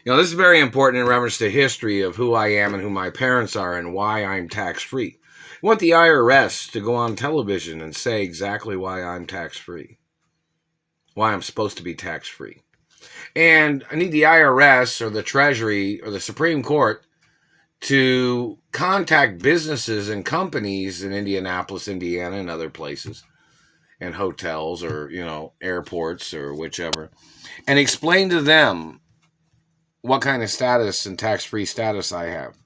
This is very important in reference to history of who I am and who my parents are and why I'm tax free. I want the IRS to go on television and say exactly why I'm tax free, why I'm supposed to be tax free. And I need the IRS or the Treasury or the Supreme Court to contact businesses and companies in Indianapolis, Indiana, and other places, and hotels or, airports or whichever, and explain to them what kind of status and tax-free status I have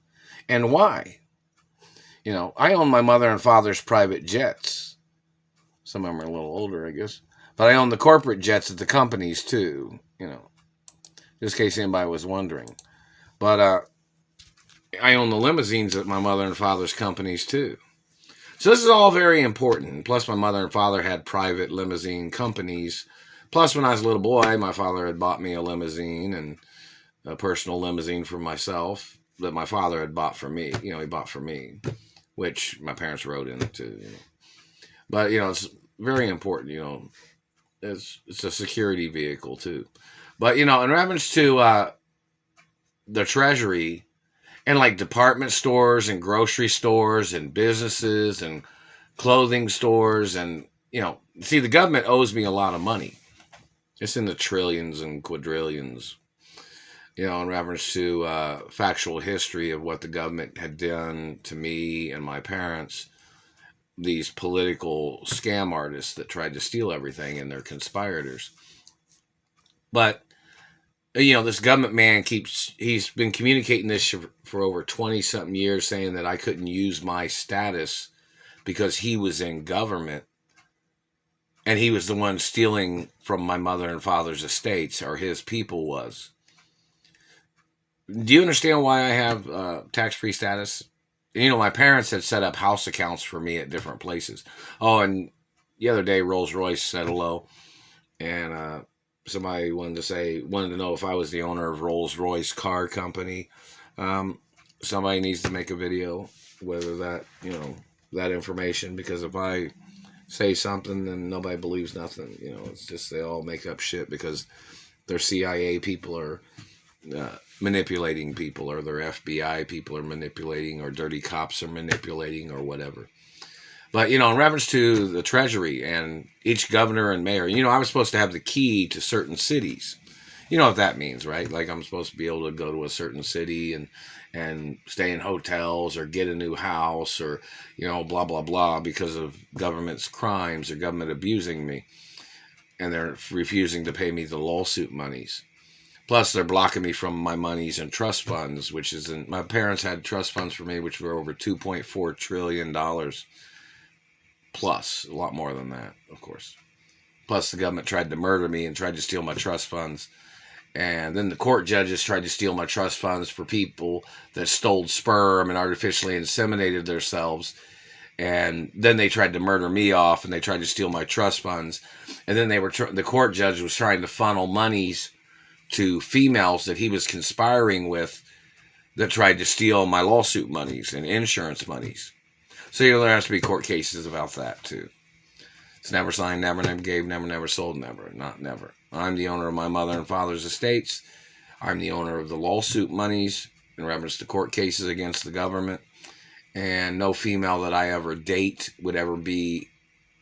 and why. I own my mother and father's private jets. Some of them are a little older, I guess. But I own the corporate jets at the companies too, just in case anybody was wondering. But I own the limousines at my mother and father's companies too. So this is all very important. Plus, my mother and father had private limousine companies. Plus, when I was a little boy, my father had bought me a limousine and a personal limousine for myself that my father had bought for me. He bought for me, which my parents rode in it too. But, it's very important, it's a security vehicle too. But, in reference to the Treasury and like department stores and grocery stores and businesses and clothing stores and, see, the government owes me a lot of money. It's in the trillions and quadrillions. In reference to factual history of what the government had done to me and my parents, these political scam artists that tried to steal everything and their conspirators. But, this government man he's been communicating this for over 20-something years, saying that I couldn't use my status because he was in government and he was the one stealing from my mother and father's estates, or his people was. Do you understand why I have tax-free status? My parents had set up house accounts for me at different places. Oh, and the other day, Rolls-Royce said hello, and somebody wanted to know if I was the owner of Rolls-Royce Car Company. Somebody needs to make a video, whether that, that information, because if I say something, then nobody believes nothing. It's just they all make up shit because their CIA people are manipulating people, or their FBI people are manipulating, or dirty cops are manipulating, or whatever. But, in reference to the Treasury and each governor and mayor, I was supposed to have the key to certain cities. You know what that means, right? Like I'm supposed to be able to go to a certain city and stay in hotels or get a new house or, blah, blah, blah, because of government's crimes or government abusing me. And they're refusing to pay me the lawsuit monies. Plus, they're blocking me from my monies and trust funds, my parents had trust funds for me, which were over $2.4 trillion. Plus, a lot more than that, of course. Plus, the government tried to murder me and tried to steal my trust funds. And then the court judges tried to steal my trust funds for people that stole sperm and artificially inseminated themselves. And then they tried to murder me off, and they tried to steal my trust funds. And then the court judge was trying to funnel monies to females that he was conspiring with that tried to steal my lawsuit monies and insurance monies. So there has to be court cases about that too. It's never signed, never gave, never sold, not never. I'm the owner of my mother and father's estates. I'm the owner of the lawsuit monies in reference to court cases against the government. And no female that I ever date would ever be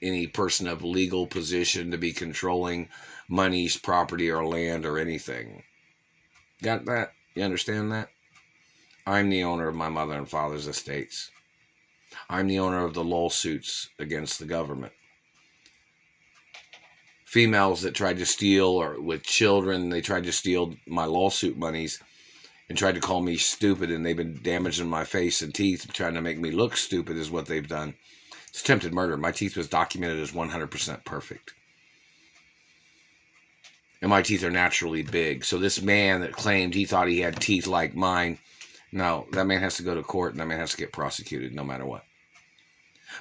any person of legal position to be controlling monies, property, or land, or anything. Got that? You understand that? I'm the owner of my mother and father's estates. I'm the owner of the lawsuits against the government. Females that tried to steal, or with children, they tried to steal my lawsuit monies and tried to call me stupid, and they've been damaging my face and teeth, trying to make me look stupid is what they've done. It's attempted murder. My teeth was documented as 100% perfect. And my teeth are naturally big. So this man that claimed he thought he had teeth like mine, no, that man has to go to court, and that man has to get prosecuted no matter what.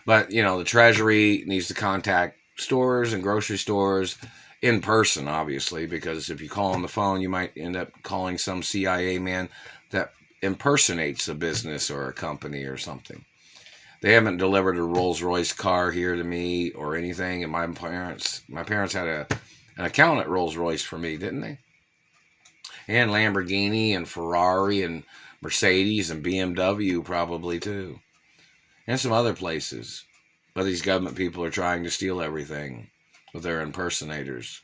But, the Treasury needs to contact stores and grocery stores in person, obviously, because if you call on the phone, you might end up calling some CIA man that impersonates a business or a company or something. They haven't delivered a Rolls-Royce car here to me or anything, and my parents had an account at Rolls-Royce for me, didn't they? And Lamborghini and Ferrari and Mercedes and BMW probably too. And some other places. But these government people are trying to steal everything with their impersonators.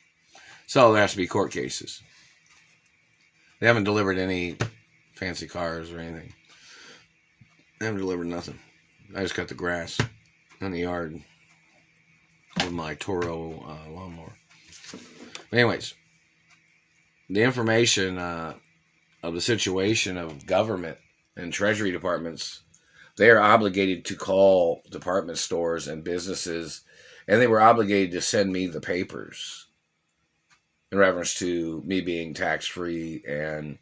So there has to be court cases. They haven't delivered any fancy cars or anything. They haven't delivered nothing. I just cut the grass in the yard with my Toro lawnmower. But anyways, the information of the situation of government and Treasury departments, they are obligated to call department stores and businesses, and they were obligated to send me the papers in reference to me being tax-free and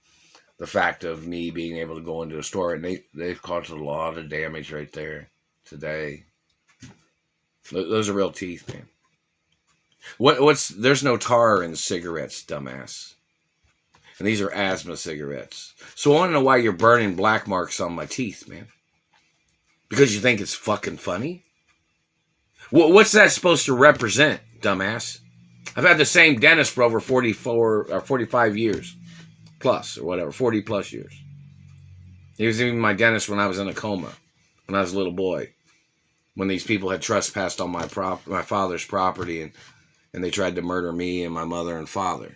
the fact of me being able to go into a store. And they've caused a lot of damage right there today. Those are real teeth, man. There's no tar in cigarettes, dumbass. And these are asthma cigarettes. So I want to know why you're burning black marks on my teeth, man. Because you think it's fucking funny? What's that supposed to represent, dumbass? I've had the same dentist for over 44 or 45 years. Plus, or whatever, 40 plus years. He was even my dentist when I was in a coma. When I was a little boy. When these people had trespassed on my father's property and they tried to murder me and my mother and father.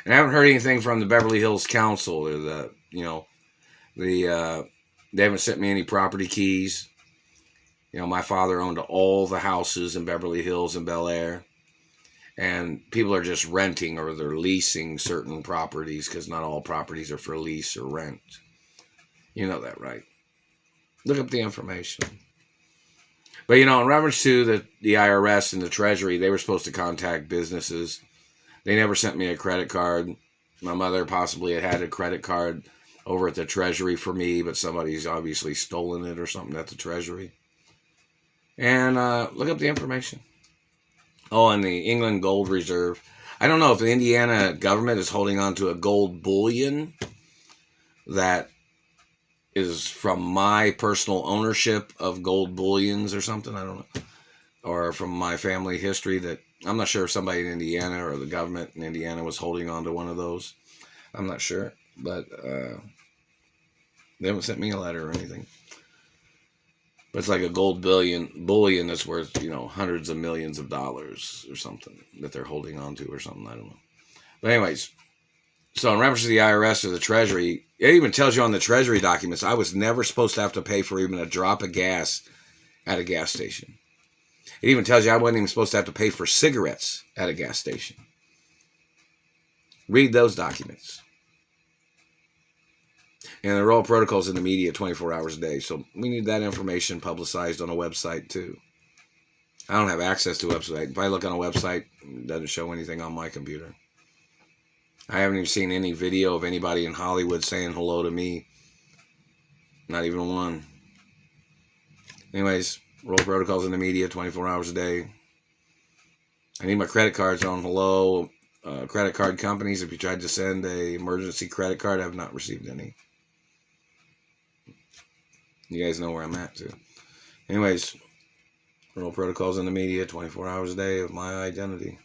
And I haven't heard anything from the Beverly Hills Council or they haven't sent me any property keys. You know, my father owned all the houses in Beverly Hills and Bel Air. And people are just renting or they're leasing certain properties because not all properties are for lease or rent. You know that, right? Look up the information. But, in reference to the IRS and the Treasury, they were supposed to contact businesses. They never sent me a credit card. My mother possibly had a credit card over at the Treasury for me, but somebody's obviously stolen it or something at the Treasury. And look up the information. Oh, and the England Gold Reserve. I don't know if the Indiana government is holding on to a gold bullion that is from my personal ownership of gold bullions or something. I don't know. Or from my family history that I'm not sure if somebody in Indiana or the government in Indiana was holding on to one of those. I'm not sure. But they haven't sent me a letter or anything. But it's like a gold bullion that's worth, hundreds of millions of dollars or something that they're holding on to or something. I don't know. But anyways, so in reference to the IRS or the Treasury, it even tells you on the Treasury documents, I was never supposed to have to pay for even a drop of gas at a gas station. It even tells you I wasn't even supposed to have to pay for cigarettes at a gas station. Read those documents. And the royal protocol's in the media 24 hours a day. So we need that information publicized on a website too. I don't have access to a website. If I look on a website, it doesn't show anything on my computer. I haven't even seen any video of anybody in Hollywood saying hello to me. Not even one. Anyways, royal protocol's in the media 24 hours a day. I need my credit cards on hello. Credit card companies, if you tried to send a emergency credit card, I have not received any. You guys know where I'm at, too. Anyways, royal protocols in the media 24 hours a day of my identity.